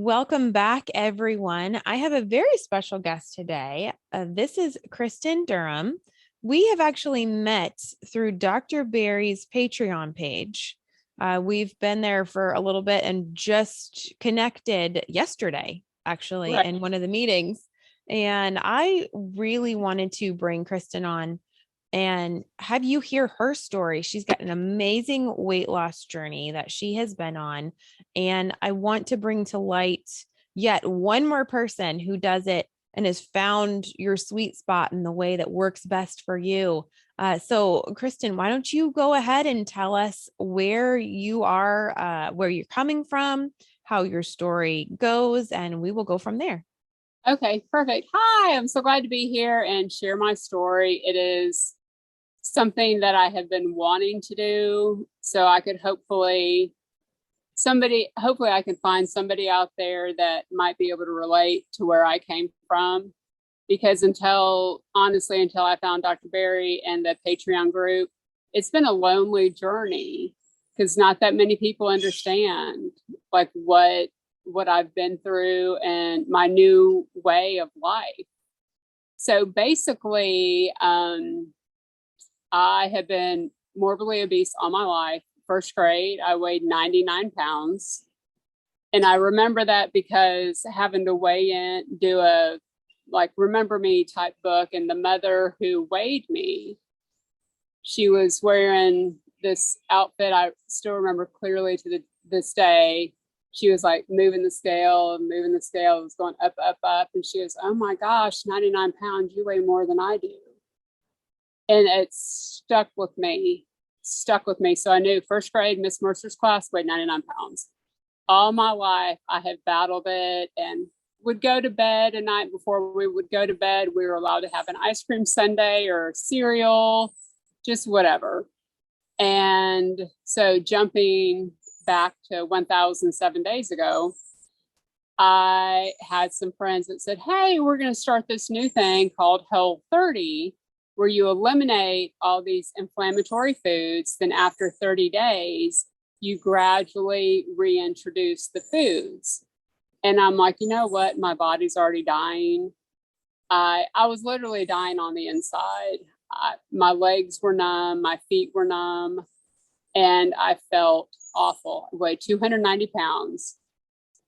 Welcome back, everyone. I have a very special guest today. This is Kristen Durham. We have actually met through Dr. Barry's Patreon page. We've been there for a little bit and just connected yesterday, actually, Right. in one of the meetings. And I really wanted to bring Kristen on and have you hear her story. She's got an amazing weight loss journey that she has been on. And I want to bring to light yet one more person who does it and has found your sweet spot in the way that works best for you. So, Kristen, why don't you go ahead and tell us where you are, where you're coming from, how your story goes, and we will go from there. Okay, perfect. Hi, I'm so glad to be here and share my story. It is something that I have been wanting to do, so I could hopefully I can find somebody out there that might be able to relate to where I came from. Because honestly, until I found Dr. Barry and the Patreon group, it's been a lonely journey because not that many people understand like what I've been through and my new way of life. So basically, I have been morbidly obese all my life. First grade, I weighed 99 pounds. And I remember that because having to weigh in, do a like remember me type book, and the mother who weighed me, she was wearing this outfit I still remember clearly to this day. She was like moving the scale and moving the scale. It was going up, up, up. And she goes, "Oh my gosh, 99 pounds, you weigh more than I do." And it stuck with me. So I knew first grade, Miss Mercer's class weighed 99 pounds. All my life, I have battled it and would go to bed at night. Before we would go to bed, we were allowed to have an ice cream sundae or cereal, just whatever. And so jumping back to 1,007 days ago, I had some friends that said, "Hey, we're going to start this new thing called Whole30, where you eliminate all these inflammatory foods. Then after 30 days, you gradually reintroduce the foods." And I'm like, you know what? My body's already dying. I was literally dying on the inside. My legs were numb, my feet were numb, and I felt awful. I weighed 290 pounds.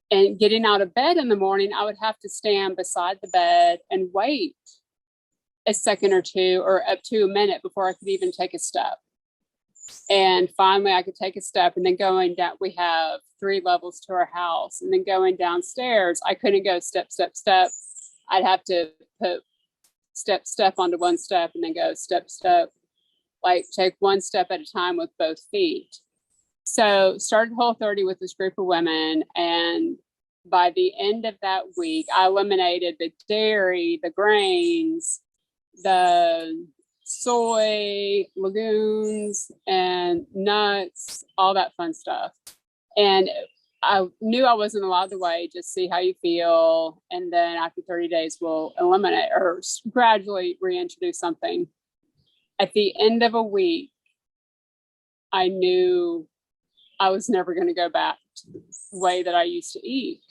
And getting out of bed in the morning, I would have to stand beside the bed and wait a second or two or up to a minute before I could even take a step. And finally, I could take a step, and then going down, we have 3 levels to our house. And then going downstairs, I couldn't go step, step, step. I'd have to put step, step onto one step and then go step, step, like take one step at a time with both feet. So started Whole30 with this group of women. And by the end of that week, I eliminated the dairy, the grains, the soy, legumes, and nuts, all that fun stuff. And I knew I wasn't allowed to weigh, just see how you feel. And then after 30 days, we'll eliminate or gradually reintroduce something. At the end of a week, I knew I was never going to go back to the way that I used to eat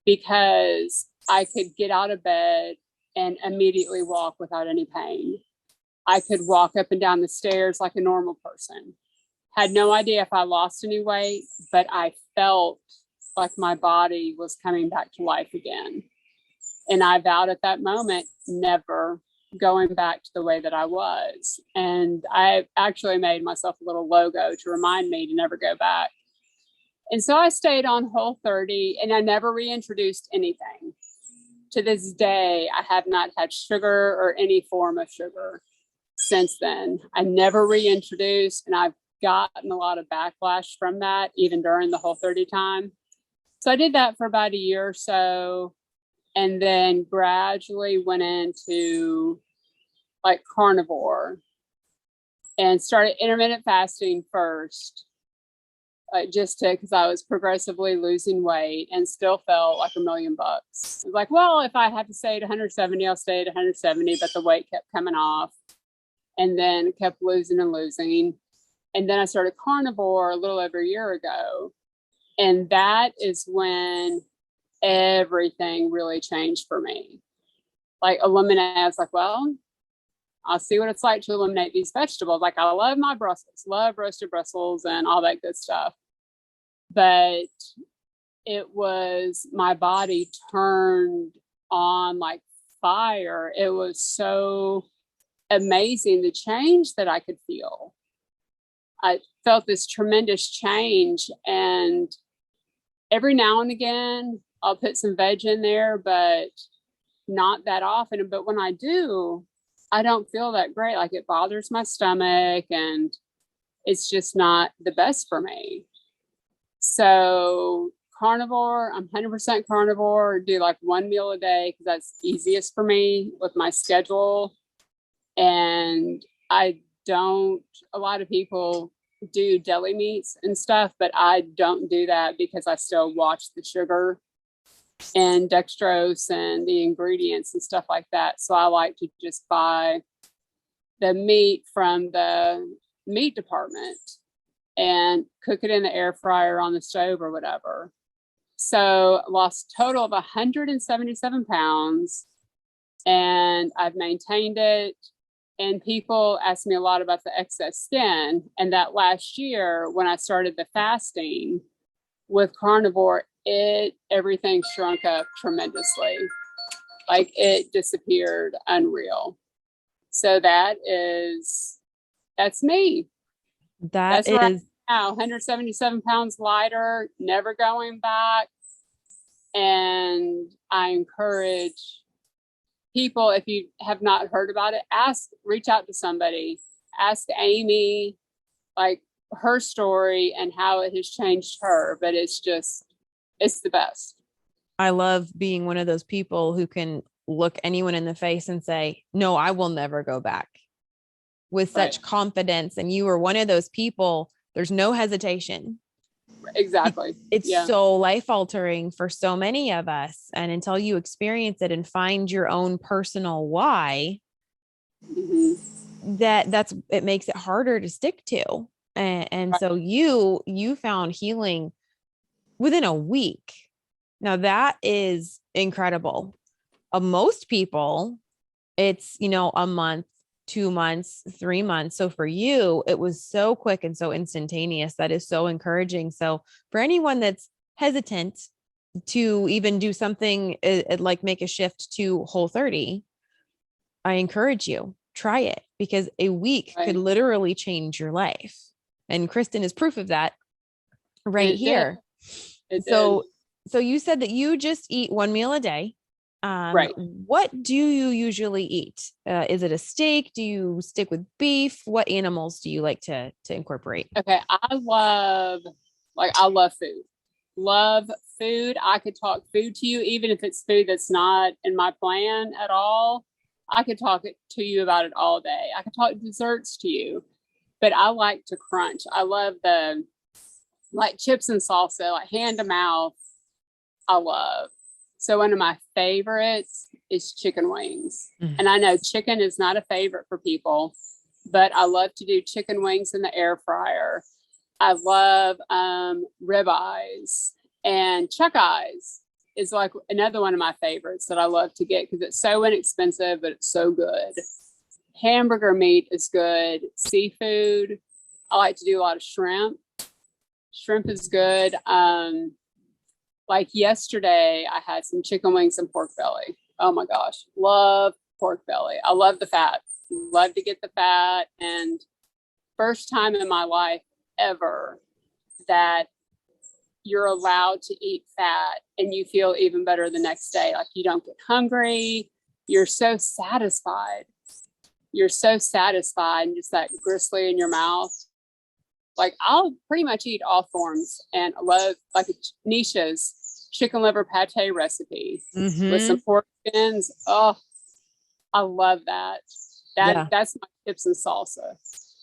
because I could get out of bed and immediately walk without any pain. I could walk up and down the stairs like a normal person. Had no idea if I lost any weight, but I felt like my body was coming back to life again. And I vowed at that moment, never going back to the way that I was. And I actually made myself a little logo to remind me to never go back. And so I stayed on Whole30 and I never reintroduced anything. To this day, I have not had sugar or any form of sugar since then. I never reintroduced, and I've gotten a lot of backlash from that, even during the Whole30 time. So I did that for about a year or so, and then gradually went into like carnivore and started intermittent fasting first, just to because I was progressively losing weight and still felt like $1,000,000. I was like, well, if I have to stay at 170, I'll stay at 170, but the weight kept coming off and then kept losing and losing. And then I started carnivore a little over a year ago. And that is when everything really changed for me. Like eliminate, I was like, well, I'll see what it's like to eliminate these vegetables. Like I love my Brussels, love roasted Brussels and all that good stuff. But it was, my body turned on like fire. It was so amazing, the change that I could feel. I felt this tremendous change, and every now and again I'll put some veg in there, but not that often. But when I do, I don't feel that great. Like it bothers my stomach and it's just not the best for me. So carnivore, I'm 100% carnivore, do like one meal a day because that's easiest for me with my schedule. And I don't, a lot of people do deli meats and stuff, but I don't do that because I still watch the sugar and dextrose and the ingredients and stuff like that. So I like to just buy the meat from the meat department and cook it in the air fryer on the stove or whatever. So lost a total of 177 pounds, and I've maintained it. And people ask me a lot about the excess skin. And that last year when I started the fasting with carnivore, everything shrunk up tremendously. Like it disappeared, unreal. So that's me. That's right now, 177 pounds lighter, never going back. And I encourage people, if you have not heard about it, reach out to somebody, ask Amy, like her story and how it has changed her. But it's the best. I love being one of those people who can look anyone in the face and say, no, I will never go back, with such confidence. And you were one of those people. There's no hesitation. Exactly. It's so life altering for so many of us. And until you experience it and find your own personal why, it makes it harder to stick to. And so you found healing within a week. Now that is incredible. Most people, it's, a month, 2 months, 3 months. So for you, it was so quick and so instantaneous. That is so encouraging. So for anyone that's hesitant to even do something like make a shift to Whole30, I encourage you, try it, because a week could literally change your life. And Kristen is proof of that here. So you said that you just eat one meal a day. What do you usually eat? Is it a steak? Do you stick with beef? What animals do you like to incorporate? Okay. I love food. Love food. I could talk food to you, even if it's food that's not in my plan at all. I could talk to you about it all day. I could talk desserts to you, but I like to crunch. I love like chips and salsa, like hand to mouth. I love. So one of my favorites is chicken wings. Mm-hmm. And I know chicken is not a favorite for people, but I love to do chicken wings in the air fryer. I love ribeyes, and chuck eyes is like another one of my favorites that I love to get because it's so inexpensive, but it's so good. Hamburger meat is good. Seafood, I like to do a lot of shrimp. Shrimp is good. Like yesterday, I had some chicken wings and pork belly. Oh my gosh, love pork belly. I love the fat. Love to get the fat. And first time in my life ever that you're allowed to eat fat and you feel even better the next day. Like you don't get hungry. You're so satisfied. You're so satisfied and just that gristly in your mouth. Like I'll pretty much eat all forms, and I love like Nisha's chicken liver pate recipe with some pork skins. Oh, I love that. That's my chips and salsa.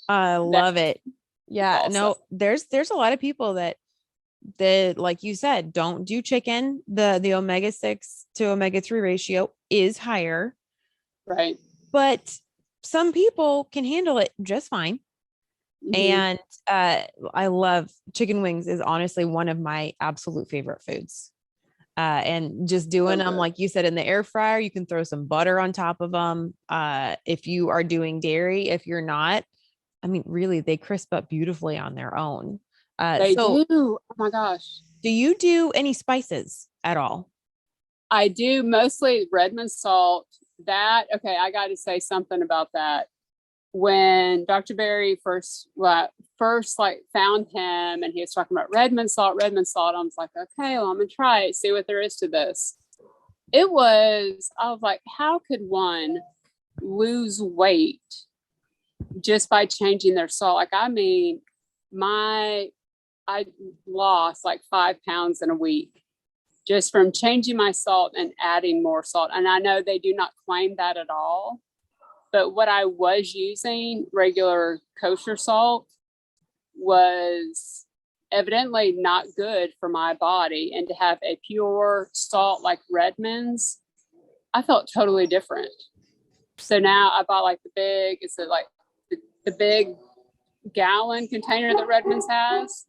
I love it. Yeah. Salsa. No, there's a lot of people that like you said, don't do chicken. The omega-6 to omega-3 ratio is higher. Right. But some people can handle it just fine. Mm-hmm. And I love chicken wings is honestly one of my absolute favorite foods. And just doing them, like you said, in the air fryer. You can throw some butter on top of them. If you are doing dairy, if you're not, I mean, really, they crisp up beautifully on their own. They So do. Oh my gosh. do you do any spices at all? I do mostly Redmond salt. That, okay, I got to say something about that. When Dr. Berry first like found him and he was talking about Redmond salt, I was like, okay, well, I'm gonna try it, see what there is to this. I was like, how could one lose weight just by changing their salt? Like, I mean, I lost like 5 pounds in a week just from changing my salt and adding more salt. And I know they do not claim that at all. But what I was using, regular kosher salt, was evidently not good for my body. And to have a pure salt like Redmond's, I felt totally different. So now I bought like the big gallon container that Redmond's has.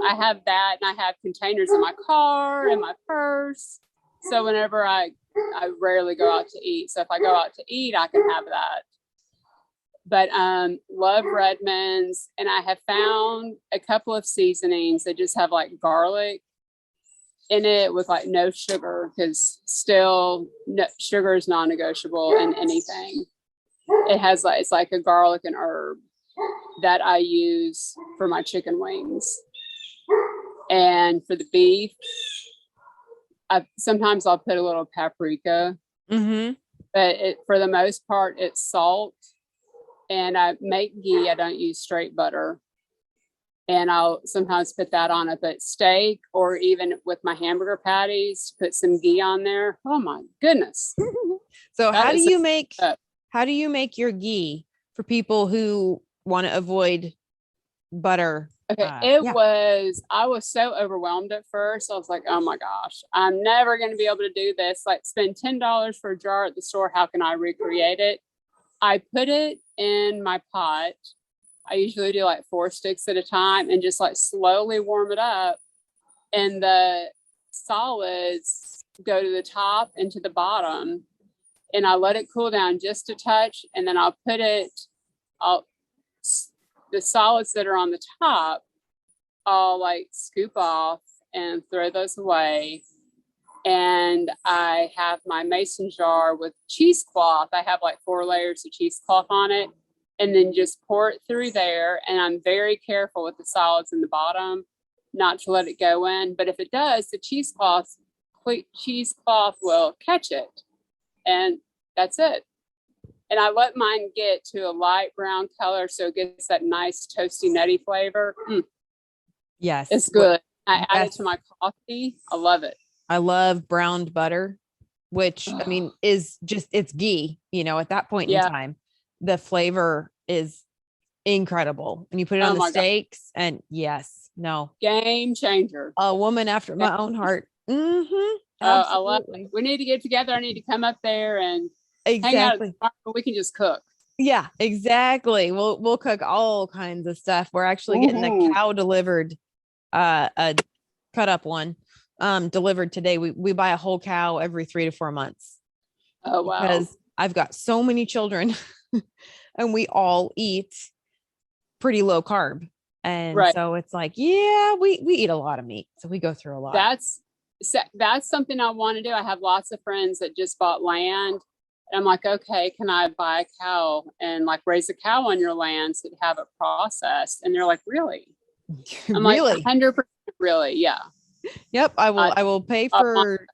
I have that, and I have containers in my car and my purse. So whenever I rarely go out to eat. So if I go out to eat, I can have that. But love Redmond's, and I have found a couple of seasonings that just have like garlic in it with like no sugar, because still sugar is non-negotiable in anything. It has like, it's like a garlic and herb that I use for my chicken wings. And for the beef, sometimes I'll put a little paprika, but for the most part, it's salt. And I make ghee. I don't use straight butter. And I'll sometimes put that on it. But steak, or even with my hamburger patties, put some ghee on there. Oh my goodness. So how do you make your ghee for people who want to avoid butter? Okay, I was so overwhelmed at first. I was like, oh my gosh, I'm never going to be able to do this. Like, spend $10 for a jar at the store. How can I recreate it? I put it in my pot. I usually do like 4 sticks at a time and just like slowly warm it up. And the solids go to the top and to the bottom. And I let it cool down just a touch. And then the solids that are on the top, I'll like scoop off and throw those away. And I have my mason jar with cheesecloth. I have like 4 layers of cheesecloth on it, and then just pour it through there. And I'm very careful with the solids in the bottom, not to let it go in. But if it does, the cheesecloth will catch it. And that's it. And I let mine get to a light brown color, so it gets that nice toasty nutty flavor. Yes. It's good. I add it to my coffee. I love it. I love browned butter, which I mean is just, it's ghee, at that point in time. The flavor is incredible. And you put it on the steaks, and game changer. A woman after my own heart. I love it. We need to get together. I need to come up there and hang out at the farm, but we can just cook. Yeah, exactly. We'll cook all kinds of stuff. We're actually getting a cow delivered, a cut up one. Delivered today. We buy a whole cow every 3 to 4 months. Oh, wow. Because I've got so many children and we all eat pretty low carb. And so it's like, we eat a lot of meat. So we go through a lot. That's something I want to do. I have lots of friends that just bought land. And I'm like, okay, can I buy a cow and like raise a cow on your land to have it processed? And they're like, really? I'm really? Like, 100% really. Yeah. Yep. I will pay for,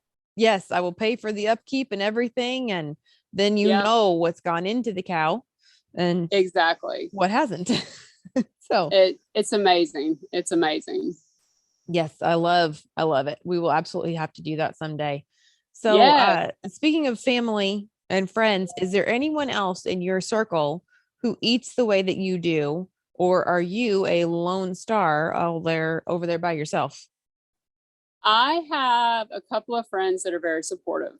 I will pay for the upkeep and everything. And then know what's gone into the cow and exactly what hasn't. So it's amazing. It's amazing. Yes. I love it. We will absolutely have to do that someday. So speaking of family and friends, is there anyone else in your circle who eats the way that you do, or are you a lone star over there by yourself? I have a couple of friends that are very supportive,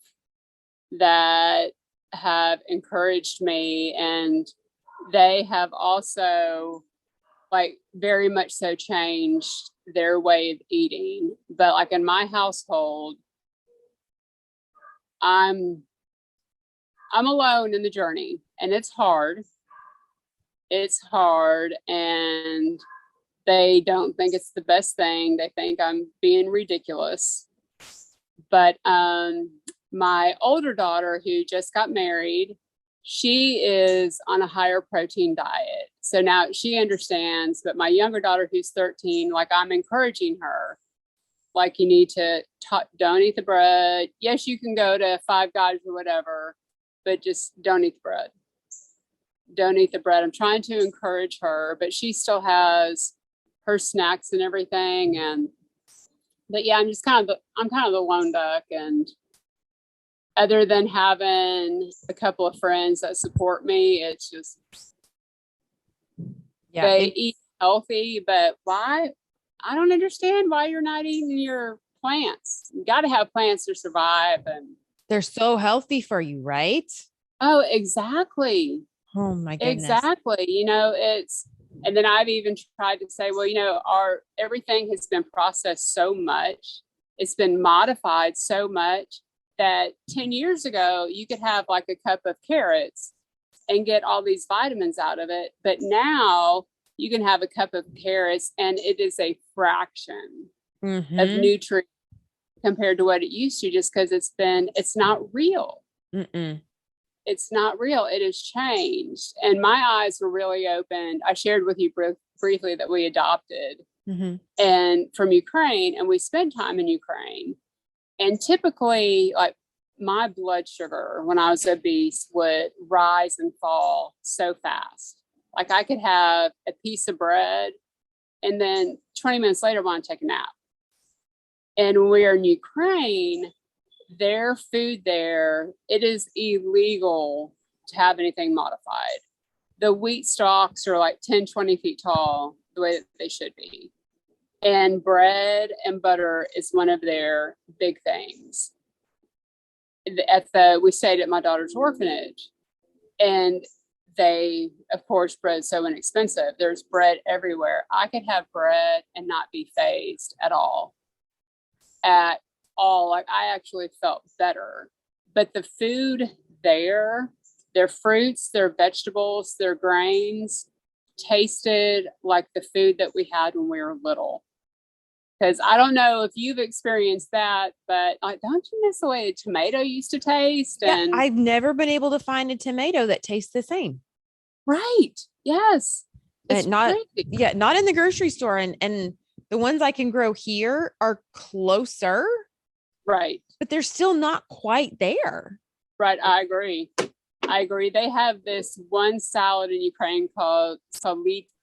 that have encouraged me, and they have also like very much so changed their way of eating. But like in my household, I'm alone in the journey, and it's hard. It's hard, and they don't think it's the best thing. They think I'm being ridiculous. But my older daughter, who just got married, she is on a higher protein diet. So now she understands. But my younger daughter, who's 13, like, I'm encouraging her, like, you need to don't eat the bread. Yes, you can go to Five Guys or whatever, but just don't eat the bread. Don't eat the bread. I'm trying to encourage her, but she still has her snacks and everything. But yeah, I'm kind of the lone duck. And other than having a couple of friends that support me, it's just, they eat healthy, but why? I don't understand why you're not eating your plants. You got to have plants to survive. And they're so healthy for you, right? Oh, exactly. Oh my goodness. Exactly. And then I've even tried to say, well, everything has been processed so much. It's been modified so much that 10 years ago, you could have like a cup of carrots and get all these vitamins out of it. But now you can have a cup of carrots and it is a fraction of nutrients compared to what it used to, just because it's not real. Mm-mm. It's not real. It has changed. And my eyes were really opened. I shared with you briefly that we adopted and from Ukraine, and we spent time in Ukraine. And typically, like, my blood sugar when I was obese would rise and fall so fast. Like, I could have a piece of bread and then 20 minutes later, I want to take a nap. And when we were in Ukraine, their food there, it is illegal to have anything modified. The wheat stalks are like 10, 20 feet tall, the way that they should be. And bread and butter is one of their big things. We stayed at my daughter's orphanage, and of course, bread's so inexpensive. There's bread everywhere. I could have bread and not be fazed at all. Like, I actually felt better. But the food there, their fruits, their vegetables, their grains, tasted like the food that we had when we were little. Because I don't know if you've experienced that, but don't you miss the way a tomato used to taste? And I've never been able to find a tomato that tastes the same. Right. Yes. It's not in the grocery store. And the ones I can grow here are closer. Right. But they're still not quite there. Right. I agree. They have this one salad in Ukraine called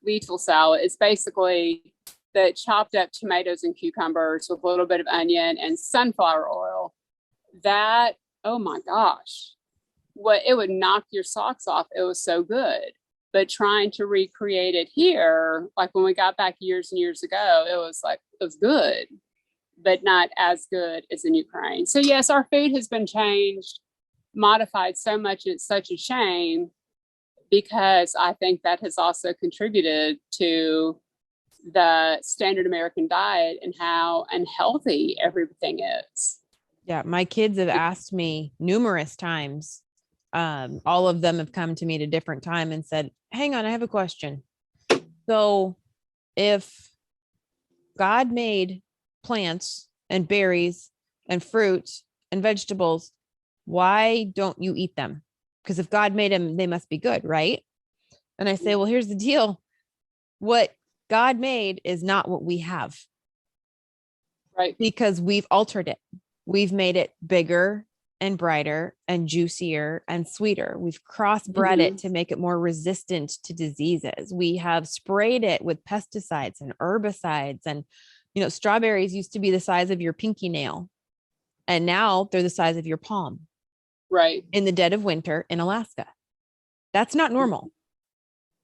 lentil salad. It's basically the chopped up tomatoes and cucumbers with a little bit of onion and sunflower oil. That, oh my gosh, it would knock your socks off. It was so good. But trying to recreate it here, like when we got back years and years ago, it was good, but not as good as in Ukraine. So yes, our food has been changed, modified so much. It's such a shame, because I think that has also contributed to the standard American diet and how unhealthy everything is. Yeah. My kids have asked me numerous times. All of them have come to me at a different time and said, hang on, I have a question. So if God made plants and berries and fruit and vegetables, why don't you eat them? Because if God made them, they must be good, right? And I say, well, here's the deal. What God made is not what we have. Right. Because we've altered it. We've made it bigger and brighter and juicier and sweeter. We've crossbred it to make it more resistant to diseases. We have sprayed it with pesticides and herbicides. And, strawberries used to be the size of your pinky nail. And now they're the size of your palm. Right. In the dead of winter in Alaska. That's not normal.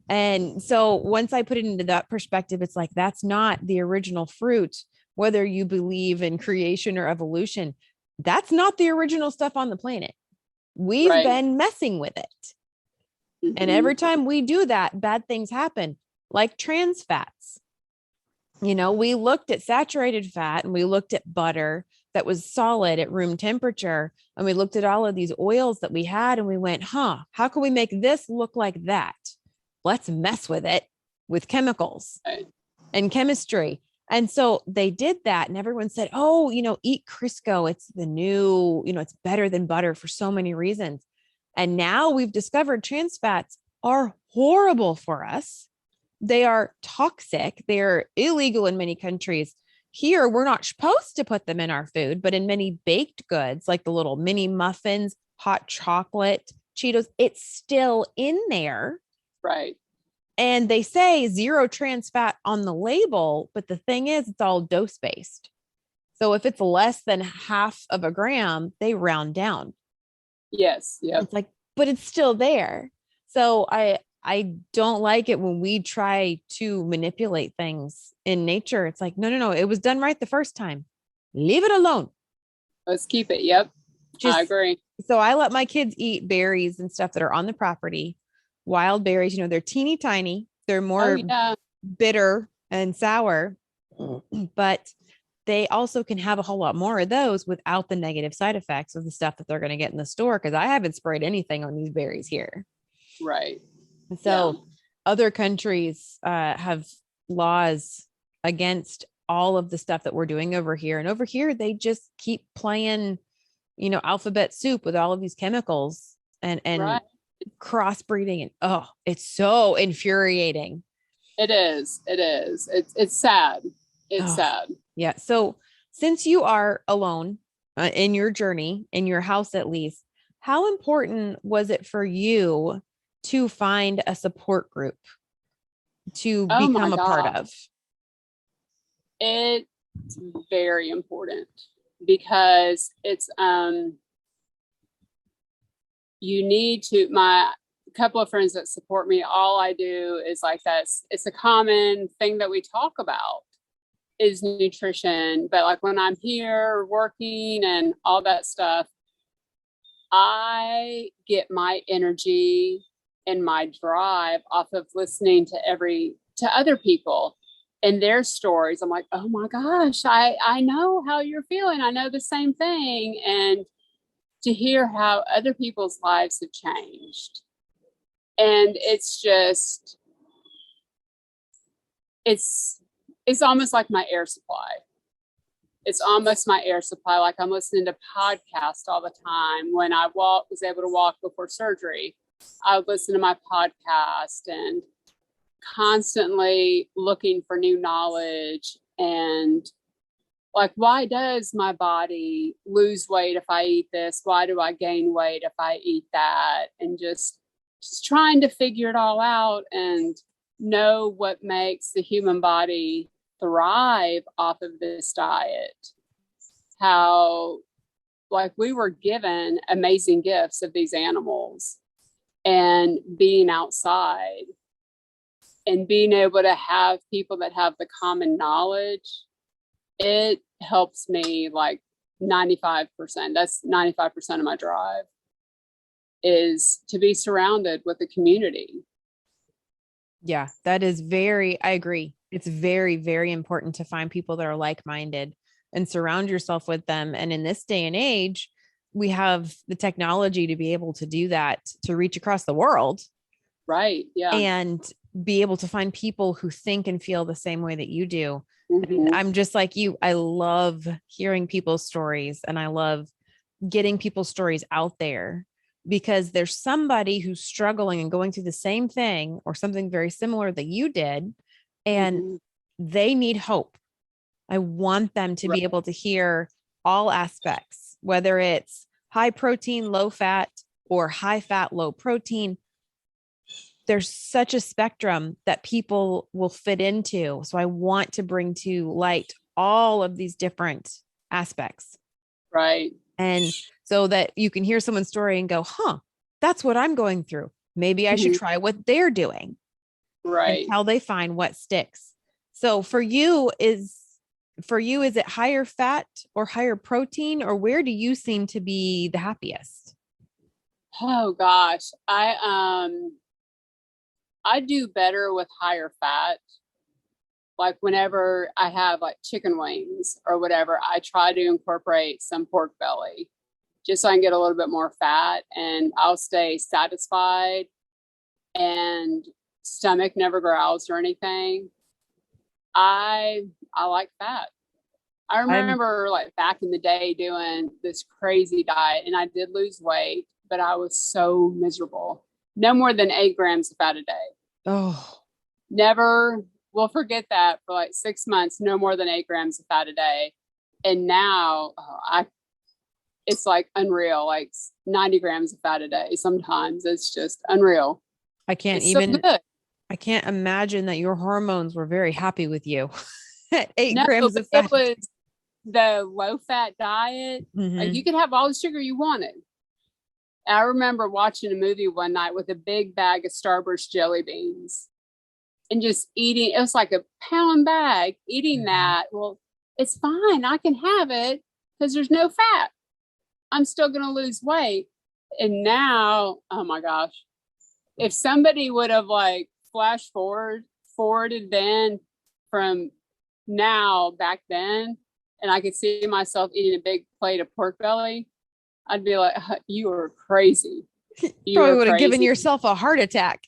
And so once I put it into that perspective, it's like, that's not the original fruit, whether you believe in creation or evolution. That's not the original stuff on the planet. We've been messing with it. And every time we do that, bad things happen, like trans fats. We looked at saturated fat and we looked at butter that was solid at room temperature. And we looked at all of these oils that we had and we went, how can we make this look like that? Let's mess with it with chemicals and chemistry. And so they did that. And everyone said, oh, eat Crisco. It's the new, it's better than butter for so many reasons. And now we've discovered trans fats are horrible for us. They are toxic. They're illegal in many countries. Here, we're not supposed to put them in our food, but in many baked goods, like the little mini muffins, hot chocolate, Cheetos, it's still in there. Right. And they say 0 trans fat on the label, but the thing is, it's all dose based. So if it's less than half of a gram, they round down. Yes. Yeah. It's like, but it's still there. So I don't like it when we try to manipulate things in nature. It's like, no. It was done right the first time. Leave it alone. Let's keep it. Yep. I agree. So I let my kids eat berries and stuff that are on the property. Wild berries, they're teeny tiny. They're more bitter and sour, but they also can have a whole lot more of those without the negative side effects of the stuff that they're going to get in the store. Cause I haven't sprayed anything on these berries here. Right. So other countries have laws against all of the stuff that we're doing over here. And over here, they just keep playing, alphabet soup with all of these chemicals and right. Crossbreeding. And it's so infuriating. It is. It's sad. It's sad. Yeah. So since you are alone in your journey, in your house, at least, how important was it for you to find a support group to become a part of? It's very important because it's, you need to, my couple of friends that support me, all I do is like that. It's a common thing that we talk about is nutrition. But like when I'm here working and all that stuff, I get my energy and my drive off of listening to other people and their stories. I'm like, oh my gosh, I know how you're feeling. I know the same thing. And to hear how other people's lives have changed. And it's just, it's almost like my air supply. It's almost my air supply. Like I'm listening to podcasts all the time. When I was able to walk before surgery, I would listen to my podcast and constantly looking for new knowledge and like, why does my body lose weight if I eat this? Why do I gain weight if I eat that? And just trying to figure it all out and know what makes the human body thrive off of this diet. How, like, we were given amazing gifts of these animals and being outside and being able to have people that have the common knowledge. It helps me like 95%. That's 95% of my drive is to be surrounded with a community. Yeah, that is I agree. It's very, very important to find people that are like-minded and surround yourself with them. And in this day and age, we have the technology to be able to do that, to reach across the world. Right. Yeah. And be able to find people who think and feel the same way that you do. Mm-hmm. I'm just like you. I love hearing people's stories and I love getting people's stories out there because there's somebody who's struggling and going through the same thing or something very similar that you did. And they need hope. I want them to be able to hear all aspects, whether it's high protein, low fat, or high fat, low protein. There's such a spectrum that people will fit into. So I want to bring to light all of these different aspects. Right. And so that you can hear someone's story and go, that's what I'm going through. Maybe I should try what they're doing. Right. Until they find what sticks. So for you, is it higher fat or higher protein, or where do you seem to be the happiest? Oh gosh. I do better with higher fat. like whenever I have like chicken wings or whatever, I try to incorporate some pork belly just so I can get a little bit more fat, and I'll stay satisfied and stomach never growls or anything. I like fat. I I'm remember like back in the day doing this crazy diet, and I did lose weight, but I was so miserable. No more than 8 grams of fat a day. oh, Never will forget that for like 6 months, no more than 8 grams of fat a day. And now it's like unreal, like 90 grams of fat a day. Sometimes it's just unreal. I can't It's so even good. I can't imagine that your hormones were very happy with you at eight No, grams but of it fat. was the low fat diet. Like Hmm. you could have all the sugar you wanted. I remember watching a movie one night with a big bag of Starburst jelly beans and just eating. It was like a pound bag, eating that. Well, it's fine. I can have it because there's no fat. I'm still going to lose weight. And now, oh my gosh, if somebody would have like forwarded then from now back then, and I could see myself eating a big plate of pork belly, I'd be like, you are crazy. You Probably are would have given crazy. yourself a heart attack.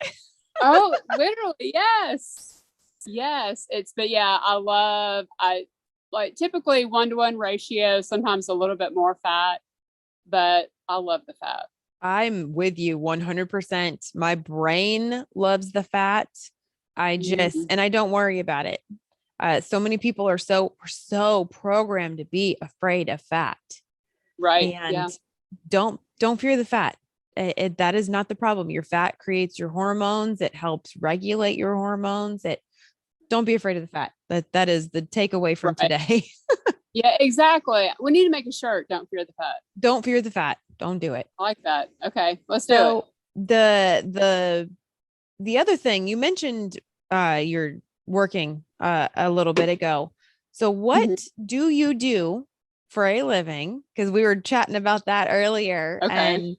Oh, literally, yes. Yes. But yeah, I like typically 1-to-1 ratio, sometimes a little bit more fat, but I love the fat. I'm with you 100%. My brain loves the fat. Mhm. And I don't worry about it. So many people are so programmed to be afraid of fat, Right. and Yeah. don't fear the fat. That is not the problem. Your fat creates your hormones. It helps regulate your hormones. Don't be afraid of the fat. That is the takeaway from Right. today. Yeah, exactly. We need to make a shirt. Don't fear the fat. Don't fear the fat. Don't do it. I like that. Okay, let's do it. So the other thing you mentioned, you're working a little bit ago. So what Mhm. do you do for a living? Because we were chatting about that earlier, Okay. and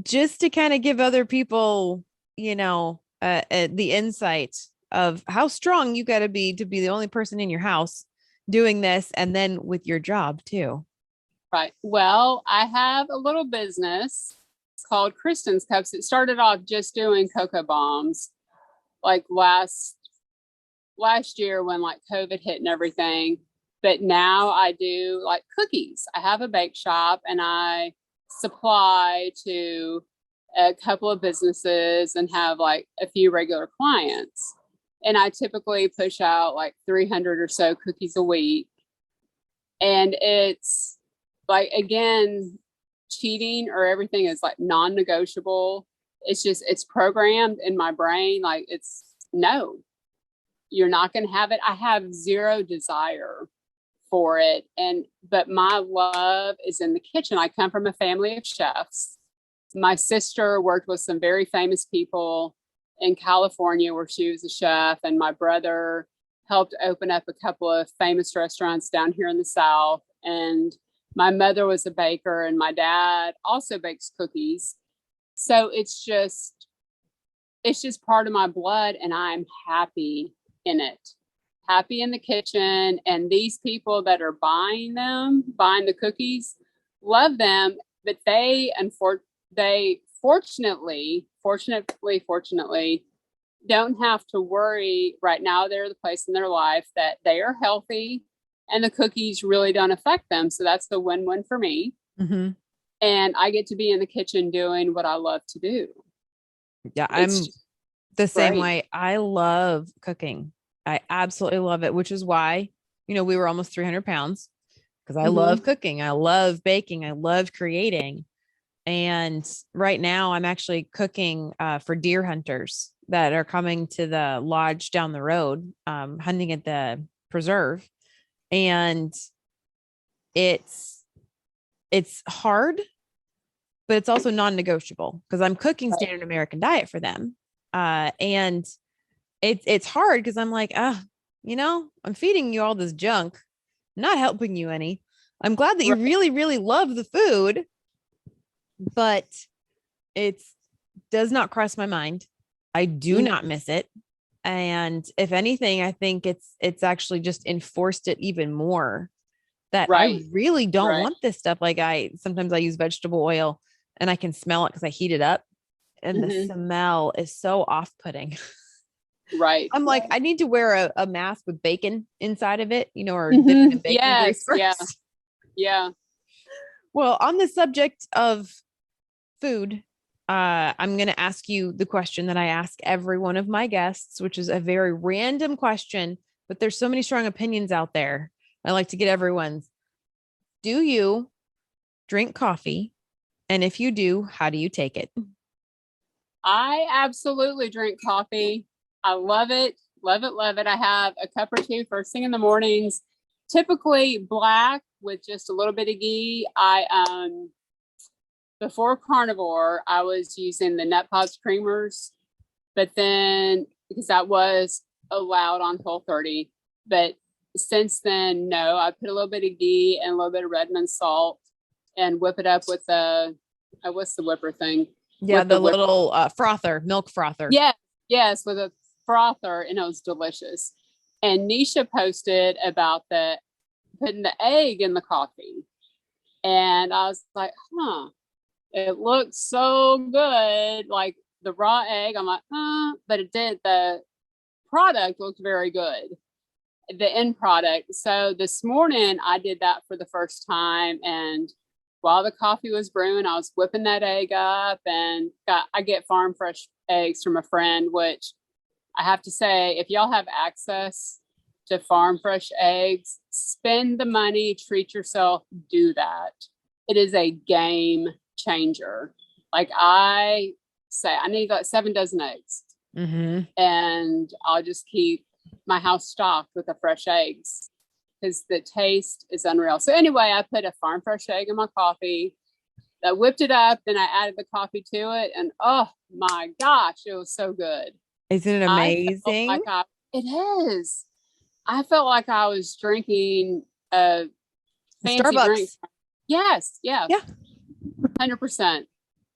just to kind of give other people, the insight of how strong you got to be the only person in your house doing this, and then with your job too. Right. Well, I have a little business called Kristen's Cups. It started off just doing cocoa bombs like last year when like COVID hit and everything. But now I do like cookies. I have a bake shop and I supply to a couple of businesses and have like a few regular clients. And I typically push out like 300 or so cookies a week. And it's like, again, cheating or everything is like non negotiable. It's programmed in my brain. Like, it's no, you're not going to have it. I have zero desire for it. But my love is in the kitchen. I come from a family of chefs. My sister worked with some very famous people in California where she was a chef, and my brother helped open up a couple of famous restaurants down here in the South. And my mother was a baker, and my dad also bakes cookies. So it's just part of my blood, and I'm happy in it. Happy in the kitchen. And these people that are buying the cookies, love them, but they fortunately don't have to worry right now. They're the place in their life that they are healthy and the cookies really don't affect them. So that's the win-win for me. Mhm. And I get to be in the kitchen doing what I love to do. Yeah, It's I'm just the same great. way. I love cooking. I absolutely love it, which is why, we were almost 300 pounds, because I Mm-hmm. love cooking. I love baking. I love creating. And right now I'm actually cooking for deer hunters that are coming to the lodge down the road, hunting at the preserve. And it's, it's hard, but it's also non-negotiable because I'm cooking Right. standard American diet for them. And it's hard because I'm like, I'm feeding you all this junk, not helping you any. I'm glad that you Right. really, really love the food, but it's does not cross my mind. I do Mhm. not miss it. And if anything, I think it's actually just enforced it even more that I Right. really don't Right. want this stuff. Like sometimes I use vegetable oil and I can smell it because I heat it up and the Hmm. smell is so off-putting. Right. I'm like, Right. I need to wear a mask with bacon inside of it, or dip it Hmm. in bacon grease Yes. Yeah. first. Yeah. Well, on the subject of food, I'm going to ask you the question that I ask every one of my guests, which is a very random question, but there's so many strong opinions out there. I like to get everyone's. Do you drink coffee? And if you do, how do you take it? I absolutely drink coffee. I love it. Love it. Love it. I have a cup or two first thing in the mornings, typically black with just a little bit of ghee. Before Carnivore, I was using the Nut Pods creamers, but then because that was allowed on Whole30, but since then, no, I put a little bit of ghee and a little bit of Redmond salt and whip it up with what's the whipper thing? Yeah, With the the whipper. little frother, milk frother. Yes, yes, with a frother, and it was delicious. And Nisha posted about the putting the egg in the coffee, and I was like, huh, it looks so good, like the raw egg. I'm like, but it did. The product looked very good, the end product. So this morning I did that for the first time, and while the coffee was brewing, I was whipping that egg up, and I get farm fresh eggs from a friend, which I have to say, if y'all have access to farm fresh eggs, spend the money, treat yourself, do that. It is a game changer. Like I say, I need like 7 dozen eggs, Mm-hmm. and I'll just keep my house stocked with the fresh eggs because the taste is unreal. So anyway, I put a farm fresh egg in my coffee. I whipped it up, then I added the coffee to it, and oh my gosh, it was so good. Isn't it I felt amazing? like it is. I felt like I was drinking a fancy drink. Starbucks. Yes, yeah, Yeah. 100%,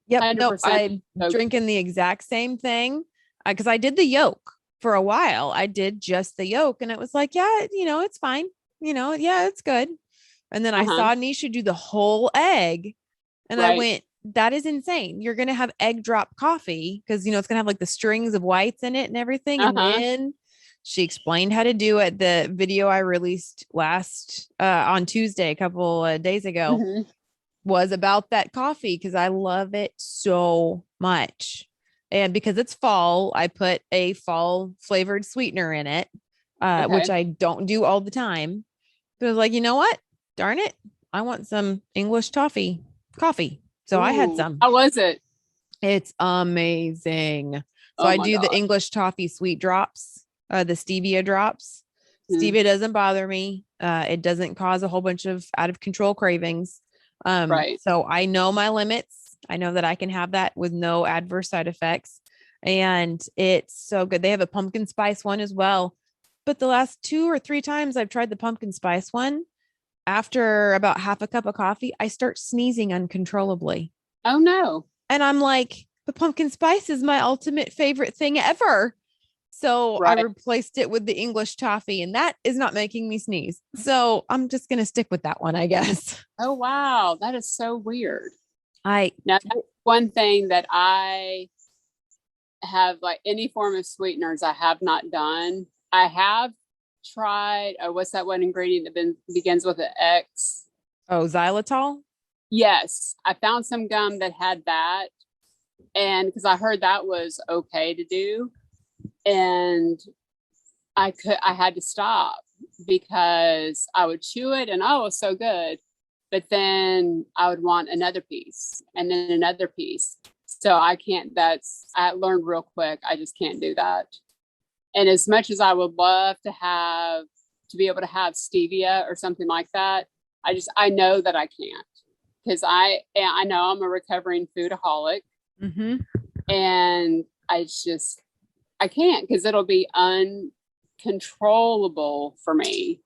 Yep. hundred Nope. percent. I'm So drinking the exact same thing because I did the yolk for a while. I did just the yolk and it was like, yeah, it's fine. Yeah, it's good. And then I uh-huh. saw Nisha do the whole egg and I Right. went, that is insane. You're going to have egg drop coffee because, it's going to have like the strings of whites in it and everything. And Uh-huh. then she explained how to do it. The video I released last on Tuesday, a couple of days ago, Hmm. was about that coffee because I love it so much. And because it's fall, I put a fall flavored sweetener in it, which Okay. I don't do all the time. But I was like, you know what? Darn it. I want some English toffee coffee. So I had Ooh, some. how was it? It's amazing. So Oh I my do the gosh. English toffee sweet drops, the stevia drops. Mm, Stevia doesn't bother me. It doesn't cause a whole bunch of out of control cravings. right. So I know my limits. I know that I can have that with no adverse side effects. And it's so good. They have a pumpkin spice one as well. But the last 2 or 3 times I've tried the pumpkin spice one, after about half a cup of coffee, I start sneezing uncontrollably. Oh no. And I'm like, the pumpkin spice is my ultimate favorite thing ever. So I Right. replaced it with the English toffee, and that is not making me sneeze. So I'm just going to stick with that one, I guess. Oh wow, that is so weird. I, Now that's one thing that I have, like any form of sweeteners I have not done. I have tried, what's that one ingredient that begins with an X? oh, xylitol. Yes, I found some gum that had that, and because I heard that was okay to do, and I had to stop because I would chew it and oh, it was so good, but then I would want another piece and then another piece. So I can't. I learned real quick. I just can't do that. And as much as I would love to be able to have stevia or something like that, I know that I can't because I know I'm a recovering foodaholic, Mm-hmm. and I can't because it'll be uncontrollable for me.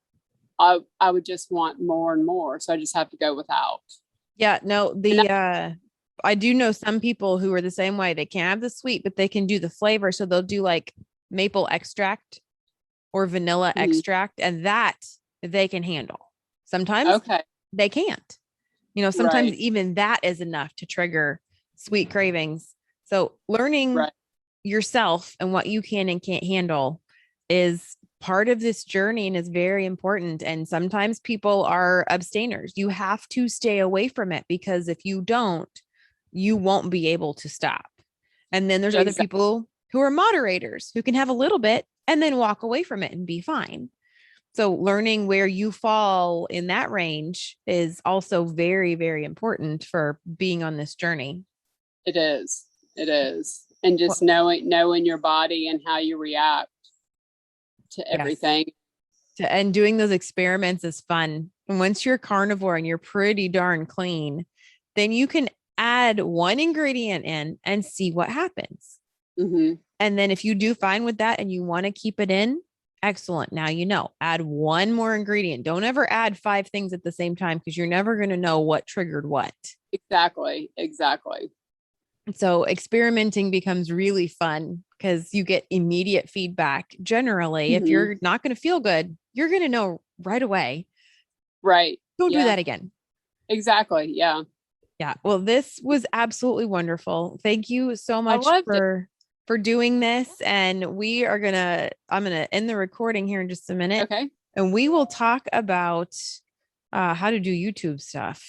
I would just want more and more, so I just have to go without. Yeah, no, And I do know some people who are the same way. They can't have the sweet, but they can do the flavor. So they'll do like maple extract or vanilla extract, and that they can handle. Sometimes they can't. Sometimes even that is enough to trigger sweet cravings. So learning yourself and what you can and can't handle is part of this journey and is very important. And sometimes people are abstainers. You have to stay away from it, because if you don't, you won't be able to stop. And then there's other people who are moderators who can have a little bit and then walk away from it and be fine. So learning where you fall in that range is also very, very important for being on this journey. It is. It is. And just knowing your body and how you react to everything. And doing those experiments is fun. And once you're carnivore and you're pretty darn clean, then you can add one ingredient in and see what happens. And then if you do fine with that and you want to keep it in, excellent. Now, add one more ingredient. Don't ever add 5 things at the same time, because you're never going to know what triggered what. Exactly. So experimenting becomes really fun because you get immediate feedback. Generally, if you're not going to feel good, you're going to know right away. Right. Don't do that again. Exactly. Yeah. Yeah. Well, this was absolutely wonderful. Thank you so much for doing this. And I'm going to end the recording here in just a minute. Okay. And we will talk about how to do YouTube stuff.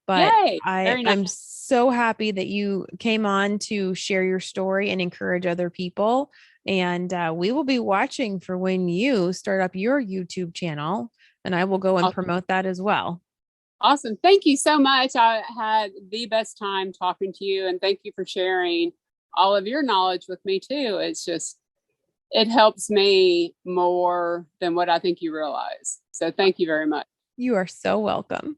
But I'm so happy that you came on to share your story and encourage other people. And we will be watching for when you start up your YouTube channel, and I will go and promote that as well. Awesome. Thank you so much. I had the best time talking to you, and thank you for sharing all of your knowledge with me too. It helps me more than what I think you realize. So thank you very much. You are so welcome.